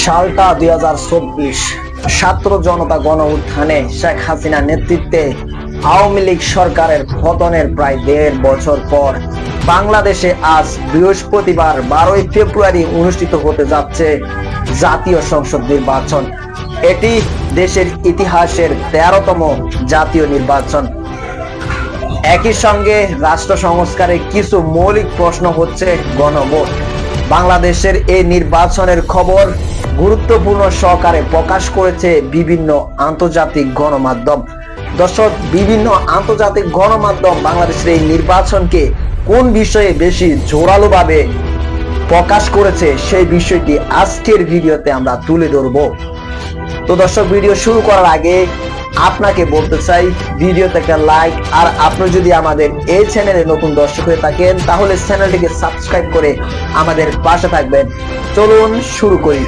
সালটা 2024। ছাত্র জনতা গণ উত্থানে শেখ হাসিনা নেতৃত্বে আওয়ামী লীগ সরকারের পতনের প্রায় 1.5 বছর পর বাংলাদেশে আজ বৃহস্পতিবার 12 ফেব্রুয়ারি অনুষ্ঠিত হতে যাচ্ছে জাতীয় সংসদ নির্বাচন। এটি দেশের ইতিহাসের 13তম জাতীয় নির্বাচন। একই সঙ্গে রাষ্ট্র সংস্কারে কিছু মৌলিক প্রশ্ন হচ্ছে গণভোট। বাংলাদেশের এই নির্বাচনের খবর গুরুত্বপূর্ণ সহকারে প্রকাশ করেছে বিভিন্ন আন্তর্জাতিক গণমাধ্যম। দর্শক, বিভিন্ন আন্তর্জাতিক গণমাধ্যম বাংলাদেশের এই নির্বাচনকে কোন বিষয়ে বেশি জোরালোভাবে প্রকাশ করেছে সেই বিষয়টি আজকের ভিডিওতে আমরা তুলে ধরব। তো দর্শক, ভিডিও শুরু করার আগে আপনাকে বলতে চাই, ভিডিওতে একটা লাইক, আর আপনি যদি আমাদের এই চ্যানেলে নতুন দর্শক হয়ে থাকেন তাহলে চ্যানেলটিকে সাবস্ক্রাইব করে আমাদের পাশে থাকবেন। চলুন শুরু করি।